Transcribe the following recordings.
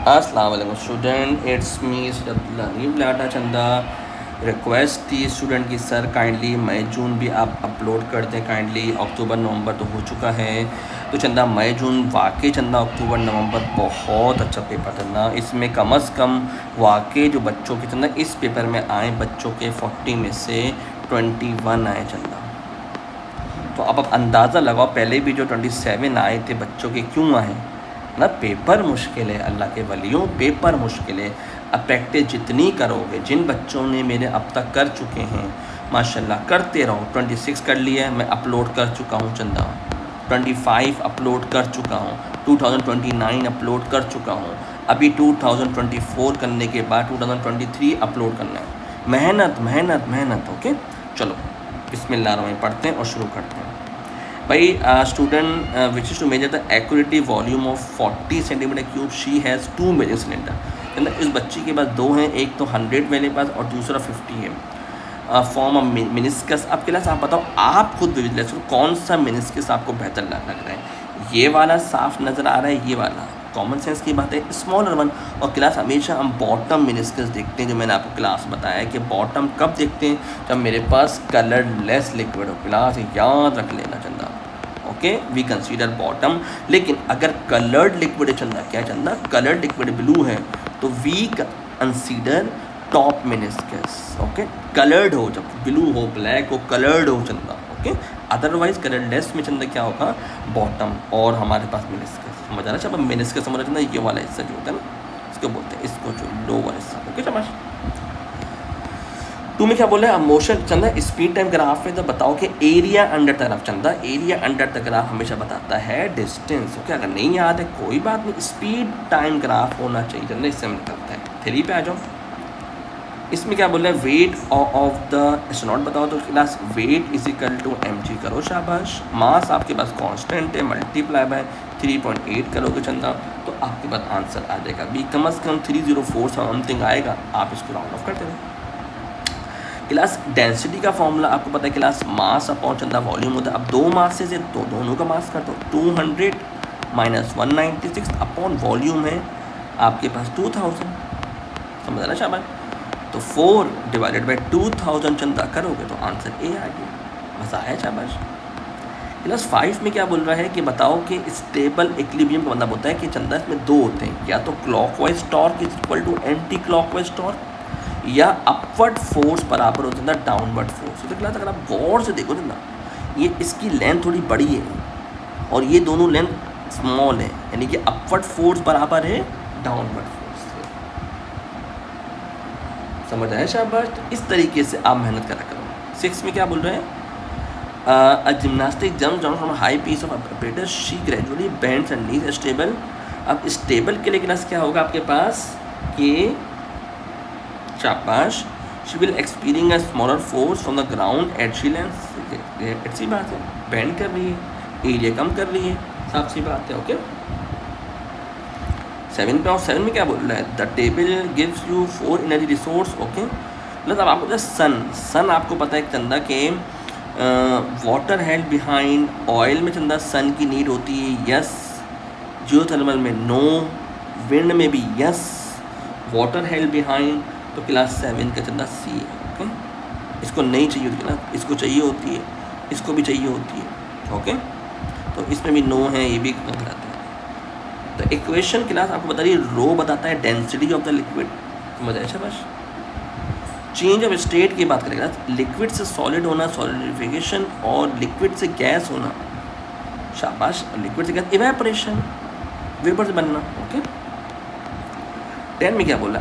अस्सलाम वालेकुम student, it's me नीव लाटा चंदा। रिक्वेस्ट थी स्टूडेंट की, सर काइंडली मई जून भी आप अपलोड कर दें काइंडली। अक्टूबर नवंबर तो हो चुका है, तो चंदा मई जून वाकई चंदा अक्टूबर नवंबर बहुत अच्छा पेपर चंदा। इसमें कम अज़ कम वाकई जो बच्चों के चंदा इस पेपर में आए, बच्चों के 40 में से 21 आए चंदा। तो अब आप अंदाज़ा लगाओ पहले भी जो 27 आए थे बच्चों के क्यों आए ना। पेपर मुश्किल है अल्लाह के वलियों, पेपर मुश्किल है। अब प्रैक्टिस जितनी करोगे, जिन बच्चों ने मेरे अब तक कर चुके हैं माशाल्लाह करते रहो। 26 कर लिया मैं, अपलोड कर चुका हूँ चंदा। 25 अपलोड कर चुका हूँ, 2029 अपलोड कर चुका हूँ। अभी 2024 करने के बाद 2023 अपलोड करना है। मेहनत मेहनत मेहनत। ओके चलो बिस्मिल्लाह पढ़ते हैं और शुरू करते हैं। भाई student wishes to measure the accurately volume of 40 centimetre cube, she has 2 measure cylinder. मतलब इस बच्ची के पास दो हैं, एक तो 100 मेरे पास और दूसरा 50 है। Form of meniscus. अब क्लास आप बताओ, आप खुद विजिलेंस कौन सा मिनिस्कस आपको बेहतर लग रहा है। ये वाला साफ नज़र आ रहा है, ये वाला कॉमन सेंस की बात है, स्मॉलर वन। और क्लास हमेशा हम बॉटम मिनिस्कस देखते हैं, जो मैंने आपको क्लास बताया है कि बॉटम कब देखते हैं, जब मेरे पास कलरलेस लिक्विड हो। क्लास याद रख लेना Chanda. Okay we consider bottom. लेकिन अगर कलर्ड लिक्विड है चंदा, क्या चंदा, कलर्ड लिक्विड ब्लू है, तो we consider top meniscus. Okay coloured हो, जब ब्लू हो, ब्लैक हो, कलर्ड हो चंदा। ओके अदरवाइज कलरलेस में चंदा क्या होगा, बॉटम। और हमारे पास मिनिस्कस समझ आ रहा है। अब मिनिस्कस समझ चंदा, ये वाला हिस्सा जो होता है ना, इसको बोलते हैं, इसको जो लोअर हिस्सा। ओके समझ। टू में क्या बोला है, मोशन चंदा स्पीड टाइम ग्राफ है, तो बताओ कि एरिया अंडर तरफ चंदा, एरिया अंडर द ग्राफ हमेशा बताता है डिस्टेंस। ओके अगर नहीं याद है कोई बात नहीं, स्पीड टाइम ग्राफ होना चाहिए चंदा, इससे हम निकलते हैं। 3 पे आ जाओ। इसमें क्या बोल रहा है, वेट ऑफ द एस्ट्रोनॉट बताओ। तो class weight is equal to mg करो, शाबाश। मास आपके पास कांस्टेंट है, मल्टीप्लाई बाय 3.8 करोगे चंदा, तो आपके पास आंसर आ जाएगा बी। कम अज़ कम 304 समथिंग आएगा, आप इसको राउंड ऑफ करते रहो। क्लास डेंसिटी का फॉर्मूला आपको पता है, क्लास मास अपॉन चंदा वॉल्यूम होता है। अब दो मास से तो दोनों का मास कर दो, 200 माइनस 196 अपॉन वॉल्यूम है आपके पास 2000। समझ रहा शाबाश। तो 4 डिवाइडेड बाई 2000 चंदा करोगे तो आंसर ए आ गया। मज़ा आया शाबाश। क्लास 5 में क्या बोल रहा है कि बताओ कि स्टेबल इक्विलिब्रियम का मतलब होता है कि चंदा इसमें दो होते हैं, या तो clockwise torque is equal to anti clockwise torque, या अपवर्ड फोर्स बराबर हो जाता है डाउनवर्ड फोर्स। तो क्लास अगर आप गौर से देखो ना, ये इसकी लेंथ थोड़ी बड़ी है और ये दोनों लेंथ स्मॉल है, यानी कि अपवर्ड फोर्स बराबर है डाउनवर्ड फोर्स से। समझ आया शाबाश। तो इस तरीके से आप मेहनत करा करो। 6 में क्या बोल रहे हैं, a gymnastic jump down from high piece of operator, she gradually bends and knees stable. अब स्टेबल के लिए क्लास क्या होगा आपके पास कि शाबाश, she will experience a smaller force from the ground at she length. अच्छी बात है, बेंड कर रही है, एरिया कम कर रही है, साफ सी बात है। ओके 7 पे, और 7 में क्या बोल रहा है, the table gives you 4 energy resource. Okay मतलब अब आपको सन आपको पता है चंदा के वाटर हेल्ड बिहाइंड, ऑयल में चंदा सन की नीड होती है, यस। जियोथर्मल में नो, विंड में भी यस, वाटर हेल्ड बिहाइंड। तो क्लास 7 का चंदा सी है। ओके इसको नहीं चाहिए होती ना, इसको चाहिए होती है, इसको भी चाहिए होती है। ओके तो इसमें भी नो है, ये भी गलत है। तो इक्वेशन क्लास आपको बता रही है, रो बताता है डेंसिटी ऑफ द लिक्विड। समझ आया शाबाश। चेंज ऑफ स्टेट की बात करेगा, लिक्विड से सॉलिड होना सॉलिडिफिकेशन, और लिक्विड से गैस होना शाबाश, लिक्विड से गैस इवेपोरेशन, वेपर से बनना। ओके 10 में क्या बोला,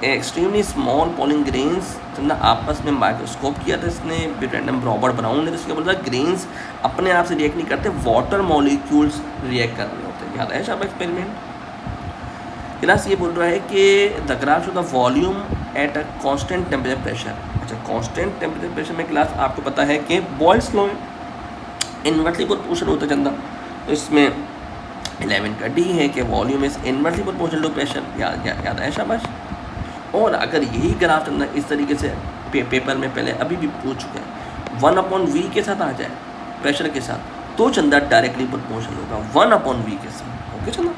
एक्सट्रीमली स्मॉल पॉलिंग ग्रेन्स चंदा आपस में माइक्रोस्कोप किया था इसने, रैंडम रॉबर्ट ब्राउन ने। तो इसका बोला ग्रेन्स अपने आप से रिएक्ट नहीं करते, वाटर मॉलिक्यूल्स रिएक्ट कर रहे होते हैं। याद है शाबाश एक्सपेरिमेंट। क्लास ये बोल रहा है कि the graph to the volume at a constant temperature pressure. अच्छा कांस्टेंट टेम्परेचर प्रेशर में क्लास आपको पता है कि बॉयल्स लॉ है, इन्वर्सली प्रोपोर्शनल होता है चंदा। तो इसमें 11 का डी है कि volume is inversely proportional to pressure. याद है शाबाश। और अगर यही ग्राफ चंदा इस तरीके से पेपर में पहले अभी भी पूछ चुके हैं, 1/v के साथ आ जाए प्रेशर के साथ, तो चंदा डायरेक्टली प्रोपोर्शनल होगा 1/v के साथ। ओके चंदा।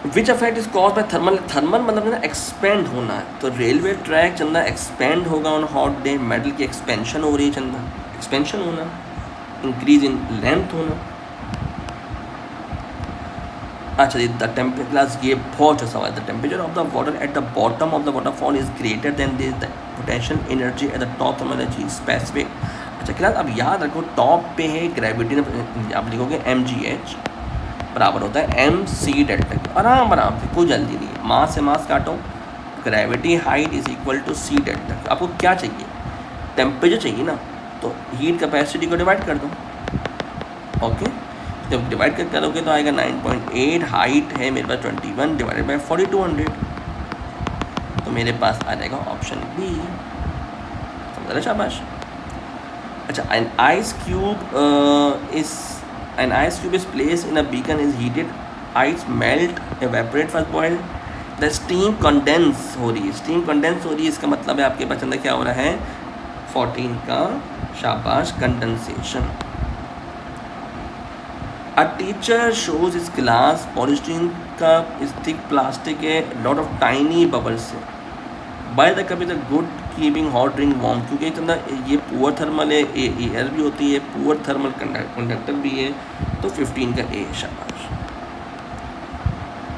Which affect is cause by thermal, thermal मतलब ना एक्सपेंड होना है, तो रेलवे ट्रैक चंदा एक्सपेंड होगा ऑन हॉट डे, मेटल की एक्सपेंशन हो रही है चंदा, एक्सपेंशन होना, इंक्रीज इन लेंथ होना। अच्छा जी, द टेम्परेचर क्लास, ये बहुत अच्छा सवाल है। The temperature of the water at the bottom of the waterfall is greater than the potential energy at the top thermal energy specific. अच्छा क्लास, अब याद रखो टॉप पे है ग्रेविटी, आप लिखोगे mgh बराबर होता है mc डेल्टा, आराम आराम से, कोई जल्दी नहीं है, मास से मास काटो, gravity height is equal to c delta. आपको क्या चाहिए, टेम्परेचर चाहिए ना, तो हीट कैपेसिटी को डिवाइड कर दो। ओके, जब डिवाइड कर करोगे तो आएगा 9.8, हाइट है मेरे पास 21 डिवाइडेड बाई 4200, तो मेरे पास आ जाएगा ऑप्शन बी। समझ रहे, शाबाश। अच्छा, an ice cube is placed in a beacon, is heated, ice melt, evaporate, first boil, the steam condense हो रही है, steam condense हो रही है, इसका मतलब है आपके पास अंदर क्या हो रहा है, 14 का, शाबाश, condensation. A teacher shows his class polystyrene cup is thick plastic है, lot of tiny bubbles है, by the cup is a good keeping hot drink warm, क्योंकि चंदा ये पुअर थर्मल है, एयर भी होती है, पुअर थर्मल कंडक्टर भी है, तो 15 का ए, शाबाश।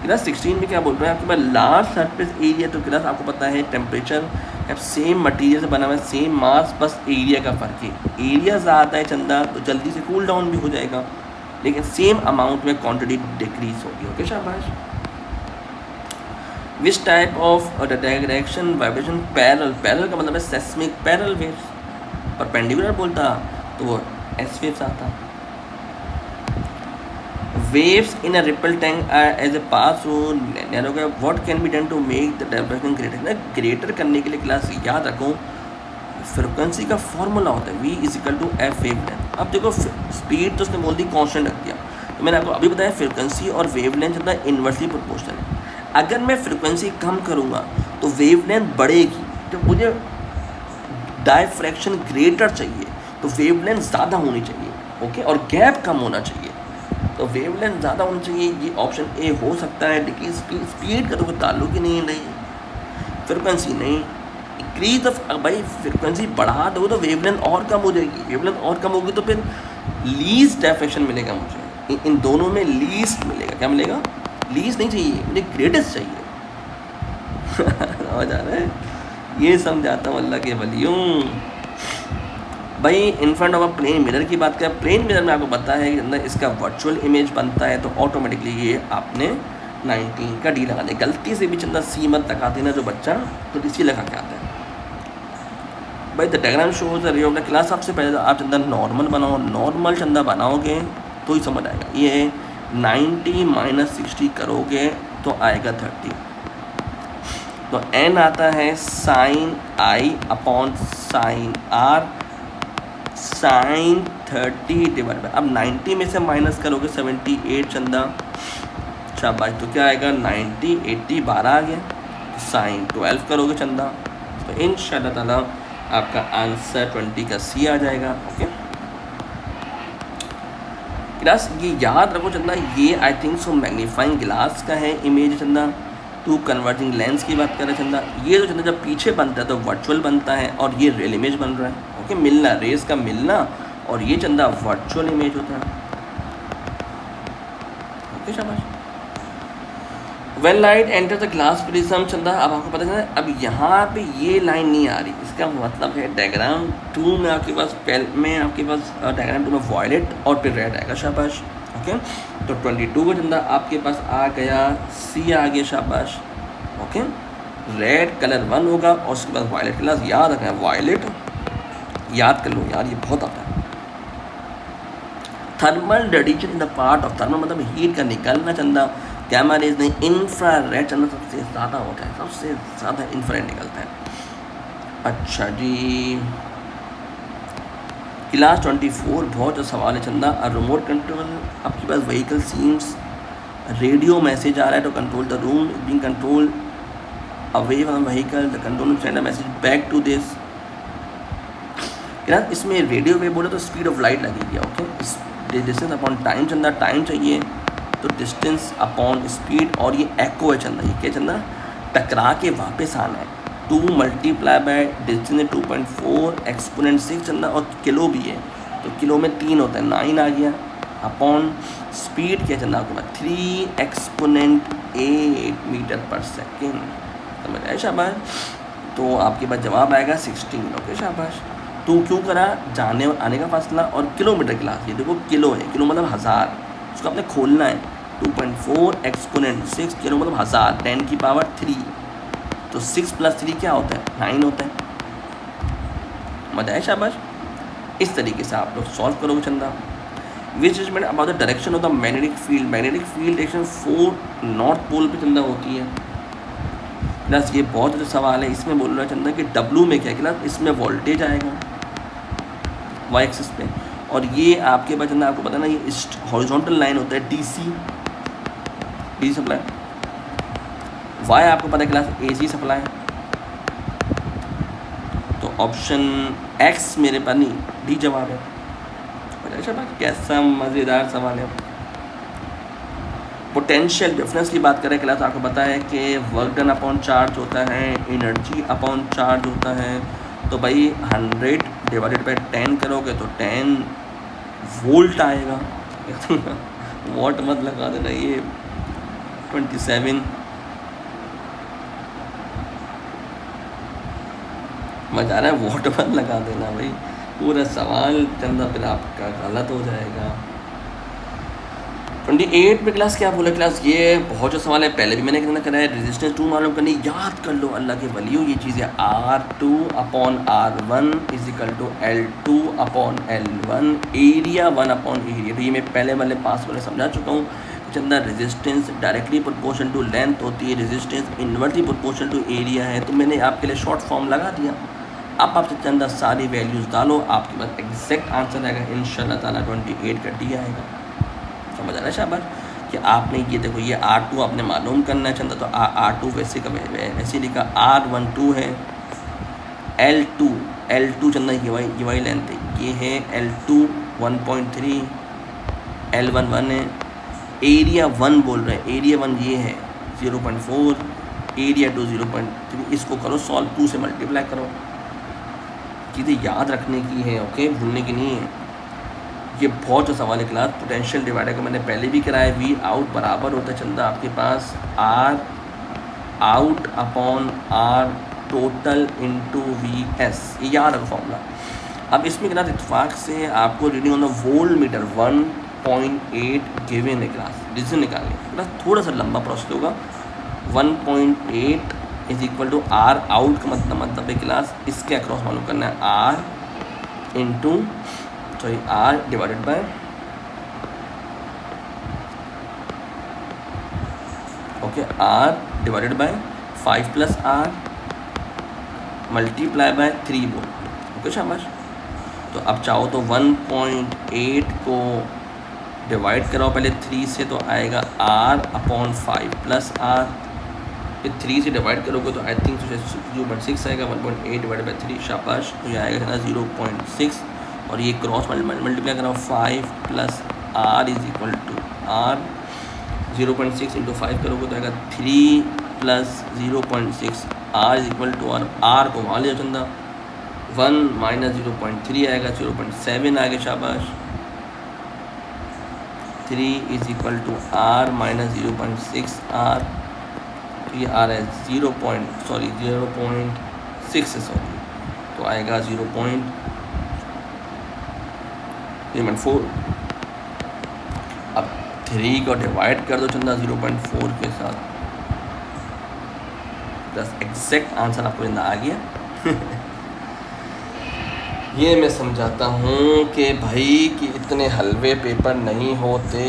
क्लास 16 में क्या बोल रहे हैं, आपके पास लार्ज सरफेस एरिया, तो क्लास आपको पता है टेम्परेचर अब सेम मटेरियल से बना हुआ है, सेम मास, बस एरिया का फ़र्क है, एरिया ज़्यादा है चंदा तो जल्दी से कूल डाउन भी हो जाएगा, लेकिन सेम अमाउंट में क्वांटिटी डिक्रीज होगी। ओके, शाबाश। Which type of direction vibration parallel, parallel का मतलब है सेस्मिक पैरेलल वेव्स, परपेंडिकुलर बोलता तो वो एस वेव्स आता। Waves in a ripple tank as a pass through narrow, what can be done to make the direction greater, ना greater करने के लिए क्लास याद रखो फ्रिक्वेंसी का फॉर्मूला होता है v is equal to F wavelength. अब देखो स्पीड तो उसने बोल दी कांस्टेंट रख दिया, तो मैंने आपको अभी बताया फ्रिक्वेंसी और वेव लेंथ जितना इन्वर्सली प्रोपोर्शनल है, अगर मैं फ्रिक्वेंसी कम करूँगा तो वेव लेंथ बढ़ेगी, तो मुझे डायफ्रैक्शन ग्रेटर चाहिए तो वेव लेंथ ज़्यादा होनी चाहिए। ओके, और गैप कम होना चाहिए, तो वेव लेंथ ज़्यादा होनी चाहिए, ये ऑप्शन ए हो सकता है। लेकिन स्पीड का तो कोई ताल्लुक ही नहीं, फ्रिक्वेंसी नहीं, इंक्रीज ऑफ, भाई फ्रिक्वेंसी बढ़ा दो तो वेवलेंथ और कम हो जाएगी, वेवलेंथ और कम होगी तो फिर लीस्ट डायफ्रैक्शन मिलेगा मुझे, इन दोनों में लीस्ट मिलेगा, क्या मिलेगा, लीस्ट नहीं चाहिए मुझे, ग्रेटेस्ट चाहिए। समझ आ रहा है, ये समझाता हूँ अल्लाह के वलियों। भाई in front of a plane mirror की बात करें, प्लेन मिरर में आपको पता है कि अंदर इसका वर्चुअल इमेज बनता है, तो ऑटोमेटिकली ये आपने 19 का डी लगा दे, गलती से भी चंदा सी मत लगा देना जो बच्चा तो इसी लगा के आता है। भाई the diagram shows ray of the class, सबसे पहले आप चंदा नॉर्मल बनाओ, नॉर्मल चंदा बनाओगे तो ही समझ आएगा। ये 90 माइनस 60 करोगे तो आएगा 30, तो n आता है sine i upon sine r, sine 30 divide by, अब 90 में से माइनस करोगे 78 चंदा, शाबाश, तो क्या आएगा 90, 80 12 आ गया, साइन 12 करोगे चंदा, तो इंशाल्लाह ताला आपका आंसर 20 का सी आ जाएगा। ओके क्लास, ये याद रखो चंदा, ये I think so magnifying glass का है इमेज चंदा, टू कन्वर्जिंग लेंस की बात कर रहे हैं चंदा, ये तो चंदा जब पीछे बनता है तो वर्चुअल बनता है और ये रियल इमेज बन रहा है। ओके, मिलना, रेस का मिलना, और ये चंदा वर्चुअल इमेज होता है। ओके शाबाश। When light enter the glass prism चंदा, अब आपको पता चला, अब यहाँ पे ये लाइन नहीं आ रही, इसका मतलब है डायग्राम 2 में आपके पास डायग्राम 2 में वॉयलेट और फिर रेड आएगा, शाबाश। ओके, तो 22 का चंदा आपके पास आ गया, सी आ गया, शाबाश। ओके, रेड कलर 1 होगा और उसके बाद वॉयलेट कलर, याद रखना है वॉयलेट, याद कर लो यार, ये बहुत आता है। Thermal radiation in the part of, thermal मतलब हीट का निकलना चंदा, गैमा रेज नहीं, इंफ्रारेड चंदा सबसे ज़्यादा होता है, सबसे ज़्यादा इंफ्रारेड निकलता है। अच्छा जी, क्लास 24 बहुत जो सवाल है चंदा, रिमोट कंट्रोल, आपके पास व्हीकल सीम्स रेडियो मैसेज आ रहा है तो control the room being control away from vehicle, the control send a message back to this. Class इसमें रेडियो वेव बोले तो स्पीड ऑफ लाइट लगेगी। Okay, distance upon time Chanda, time चाहिए तो डिस्टेंस अपॉन स्पीड, और ये एको है चंदा, ये क्या चंदा, टकरा के वापस आना है। 2 मल्टीप्लाई बाय डिस्टेंस 2.4 एक्सपोनेंट 6 चंदा, और किलो भी है तो किलो में 3 होता है, 9 आ गया, अपॉन स्पीड क्या चंदा आपके पास 3 एक्सपोनेंट 8 मीटर पर सेकेंड। समझ आए शाबाश। तो आपके पास जवाब आएगा 16। ओके शाबाश। तो क्यों करा, जाने और आने का फासला और किलोमीटर क्लास, ये देखो किलो है, किलो मतलब 1000, उसको आपने खोलना है। 2.4 एक्सपोनेंट 6 किलो मतलब 1000, 10 की पावर 3, तो 6 + 3 क्या होता है, 9 होता है। मजा है शाबाश। इस तरीके से आप लोग सॉल्व करोगे Chanda. Which judgement about the direction of the magnetic field, magnetic field direction 4 north pole पे चंदा होती है। प्लस ये बहुत अच्छा सवाल है, इसमें बोल रहा है चंदा कि W में क्या है क्लास, इसमें वोल्टेज आएगा वाई एक्सिस पे, और ये आपके पास चंदा आपको पता ना, ये हॉरिजॉन्टल लाइन होता है DC सप्लाई, वाई आपको पता है क्लास AC सप्लाई। तो ऑप्शन X मेरे पास नहीं, D जवाब है। कैसा मज़ेदार सवाल है। पोटेंशियल डिफरेंस की बात करें क्लास, आपको पता है कि वर्क डन अपॉन चार्ज होता है, एनर्जी अपॉन चार्ज होता है। तो भाई 100 डिवाइडेड बाई 10 करोगे तो 10 वोल्ट आएगा। वॉट मत लगा देना, ये 27 मजा आ रहा है, वॉट मत लगा देना भाई, पूरा सवाल चंदा फिर आपका गलत हो जाएगा। 28 में क्लास क्या बोला क्लास, ये बहुत जो सवाल है, पहले भी मैंने कितना करा है, रेजिस्टेंस 2 मालूम करनी, याद कर लो अल्लाह के वलियों, ये चीज़ है R2 upon R1 = L2 upon L1, area 1 upon area. तो ये मैं पहले वाले पास वाले समझा चुका हूँ। Chanda resistance directly proportion to length होती है, resistance inversely proportion to area है। तो मैंने आपके लिए शॉर्ट फॉर्म लगा दिया। अब आपसे चंदा सारी वैल्यूज़ डालो, आपके पास एग्जैक्ट आंसर आएगा इंशाल्लाह ताला 28 का D आएगा। समझ आ रहा है शाबाश। कि आपने ये देखो, ये R2 आपने मालूम करना है चंदा, तो R2 वैसे का ऐसे लिखा, R12 है, L2 चंदा ये वाई लेंथ है, ये है L2 1.3, L1 1 है, एरिया 1 बोल रहे हैं, एरिया 1 ये है 0.4, एरिया 2 0.3। इसको करो सॉल्व, 2 से मल्टीप्लाई करो, चीज़ें याद रखने की है, ओके, भूलने की नहीं है। ये बहुत जो सवाल है क्लास, पोटेंशियल डिवाइडर का मैंने पहले भी कराया, V आउट बराबर होता है चंदा आपके पास R out upon R total into VS, ये याद रखो फॉर्मूला। अब इसमें क्लास इत्तेफाक से आपको reading on the volt meter 1.8 given है क्लास, डिसीजन निकालने क्लास, थोड़ा सा लंबा प्रोसेस होगा। 1.8 = R आउट का मतलब है क्लास, इसके अक्रॉस मालूम करना है R into R divided by R divided by 5 + R multiply by 3 बोल। ओके शाबाश। तो अब चाहो तो 1.8 को डिवाइड कराओ पहले 3 से, तो आएगा R अपॉन 5 + R, फिर 3 से डिवाइड करोगे तो आई थिंक 0.6 आएगा, 1.8 डिवाइड बाई 3 शाबाश, तो ये आएगा 0.6, और ये क्रॉस मल्टीप्लाई कराओ 5 + R = R, 0.6 × 5 करोगे तो आएगा 3 + 0.6 R = R को वहाँ ले चंदा, 1 - 0.3 आएगा 0.7 आगे शाबाश, 3 = R - 0.6 R, तो ये आ रहा है 0.6 है सॉरी, तो आएगा 0.4। अब 3 को डिवाइड कर दो चंदा 0.4 के साथ, बस एग्जैक्ट आंसर आपको इतना आ गया। ये मैं समझाता हूँ कि भाई कि इतने हलवे पेपर नहीं होते,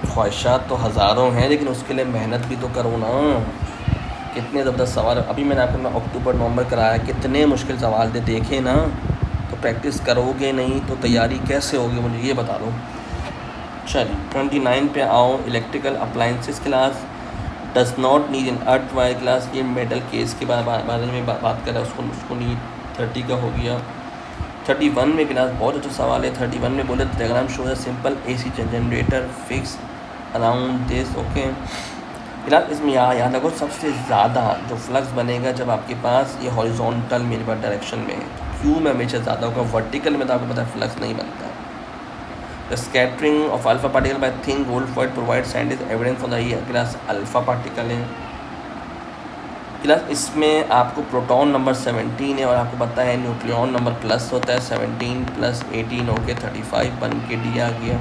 ख्वाहिशात तो हज़ारों हैं, लेकिन उसके लिए मेहनत भी तो करो ना। कितने ज़बरदस्त सवाल, अभी मैंने आपको अक्टूबर नवंबर कराया, कितने मुश्किल सवाल थे, देखे ना। तो प्रैक्टिस करोगे नहीं तो तैयारी कैसे होगी, मुझे ये बता दो। चलिए 29 पे आओ, electrical appliances class, does not need in earth wire class, ये मेटल केस के बारे में बात कर रहा है, उसको नीड 30 का हो गया। 31 में क्लास बहुत अच्छा सवाल है। 31 में बोले diagram show the simple AC generator fix around this. Okay class इसमें याद रखो सबसे ज़्यादा जो फ्लक्स बनेगा जब आपके पास ये हॉरिजॉन्टल मेरे पास डायरेक्शन में है, क्यू में हमेशा ज़्यादा होगा, वर्टिकल में तो आपको पता है फ्लक्स नहीं बनता। The scattering of alpha particle by thin gold provide scientist evidence for the ये क्लास अल्फा पार्टिकल है। क्लास इसमें आपको प्रोटॉन नंबर 17 है और आपको पता है न्यूक्लियॉन नंबर प्लस होता है, 17 + 18 हो के 35 बन के डी आ गया।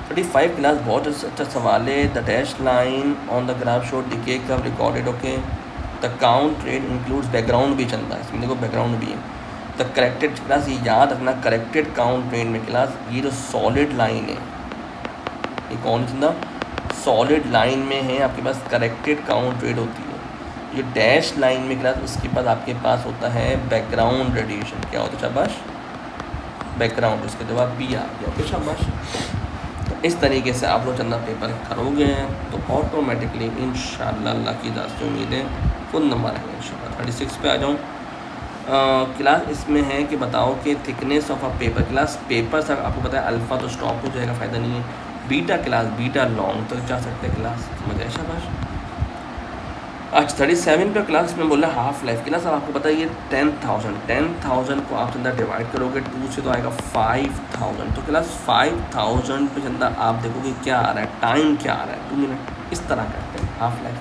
35 क्लास बहुत अच्छा सवाल है। The dash line on the graph show decay curve recorded. Okay the count rate includes background भी चलता है, इसमें देखो बैकग्राउंड भी है। द करेक्टेड क्लास ये याद रखना करेक्टेड काउंट रेट में क्लास ये जो सॉलिड लाइन है ये कौन सा सॉलिड लाइन में है आपके पास करेक्टेड काउंट रेट होती है। ये डैश लाइन में क्लास उसके बाद आपके पास होता है बैकग्राउंड रेडिएशन। क्या होता है शाबाश बैकग्राउंड, उसके जवाब बी आ गया। ओके शाबाश। तो इस तरीके से आप लोग चंदा पेपर करोगे तो ऑटोमेटिकली इंशाल्लाह अल्लाह की इजाज़त से उम्मीद है फुल नंबर आएगा इंशाल्लाह। 36 पे आ जाऊँ। क्लास इसमें है कि बताओ कि thickness of a paper. Class paper से आपको पता है अल्फ़ा तो स्टॉप हो जाएगा, फ़ायदा नहीं है। बीटा क्लास बीटा लॉन्ग तक जा सकते हैं क्लास, समझ आए शाबाश। आज 37 पे क्लास में बोला हाफ लाइफ क्लास। अब आपको पता है ये 10,000 को आप चंदा डिवाइड करोगे 2 से तो आएगा 5,000। तो क्लास 5,000 पे चंदा आप देखोगे क्या आ रहा है, टाइम क्या आ रहा है 2 मिनट। इस तरह करते हैं half life.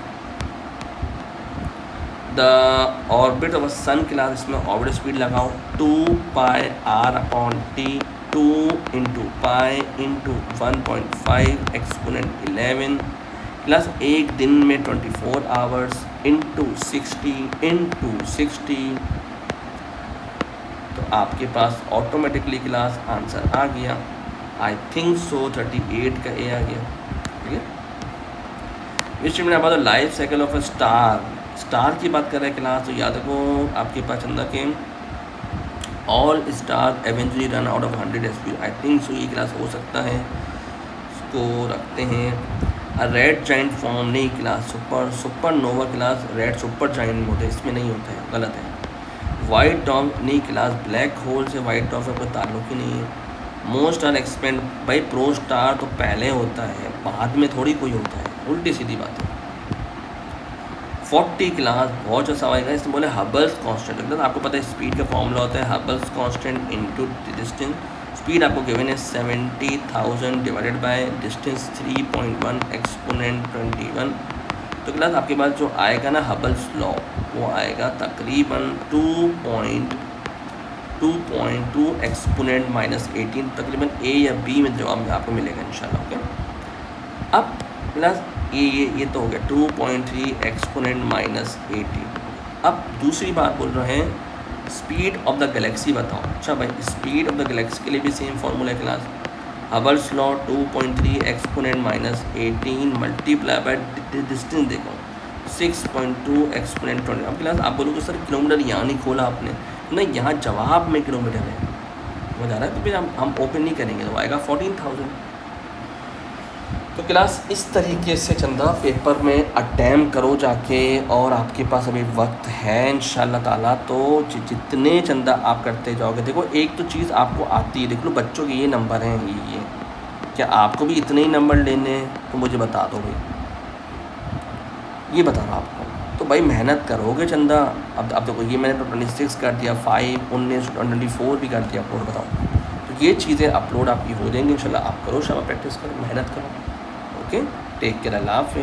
The orbit of sun class इसमें ऑर्बिट स्पीड लगाओ 2πr/t 2 × पाई × 1.5 एक्सपोनेंट 11 प्लस एक दिन में 24 आवर्स × 60 तो आपके पास ऑटोमेटिकली क्लास आंसर आ गया। आई थिंक सो 38 का ए आ गया। ठीक है विच में बात life cycle of a star की बात कर रहे हैं क्लास। तो याद रखो आपके पास चंदा के all star eventually run out of 100 SP। I think so ये क्लास हो सकता है, इसको रखते हैं। रेड जाइंट फॉर्म नहीं क्लास सुपर नोवा क्लास रेड सुपर जाइंट होते हैं, इसमें नहीं होता है, गलत है। वाइट डॉग नहीं क्लास ब्लैक होल से वाइट डॉग का कोई ताल्लुक ही नहीं है। मोस्ट स्टार एक्सपेंड भाई प्रो स्टार तो पहले होता है, बाद में थोड़ी कोई होता है, उल्टी सीधी बात है। 40 क्लास बहुत अच्छा सवाल है। इसमें बोले हबल्स कांस्टेंट। आपको पता है स्पीड का फॉर्मूला होता है हबल्स कांस्टेंट इनटू डिस्टेंस। स्पीड आपको गिवन है 70,000 डिवाइडेड बाय डिस्टेंस 3.1 एक्सपोनेंट 21। तो क्लास आपके पास जो आएगा ना हबल्स लॉ वो आएगा तकरीबन 2.2 एक्सपोनेंट -18। तकरीबन ए या बी में जवाब आपको मिलेगा इंशाल्लाह। ओके अब प्लस ये तो हो गया 2.3 एक्सपोनेंट -18। अब दूसरी बात बोल रहे हैं स्पीड ऑफ द गैलेक्सी बताओ। अच्छा भाई स्पीड ऑफ द गैलेक्सी के लिए भी सेम फॉर्मूला है class हबल्स law 2.3 exponent -18 multiply by distance देखो 6.2 एक्सपोनेंट 20। अब क्लास आप बोलोगे सर किलोमीटर यहाँ नहीं खोला आपने, नहीं यहाँ जवाब में किलोमीटर है, समझ आ रहा है। तो फिर हम ओपन नहीं करेंगे तो आएगा 14,000। तो क्लास इस तरीके से चंदा पेपर में अटैम्प्ट करो जाके, और आपके पास अभी वक्त है इंशाल्लाह ताला। तो जितने चंदा आप करते जाओगे, देखो एक तो चीज़ आपको आती है, देख लो बच्चों के ये नंबर हैं ये क्या आपको भी इतने ही नंबर लेने हैं तो मुझे बता दो भाई, ये बता रहा आपको। तो भाई मेहनत करोगे चंदा। अब देखो ये मैंने तो 26 कर दिया, 5, 19, 24 भी कर दिया अपलोड। बताओ तो ये चीज़ें अपलोड आपकी हो जाएंगी इंशाल्लाह। आप करो शाबाश, प्रैक्टिस करो, मेहनत करो। ओके टेक केयर, अल्लाह हाफ़िज़।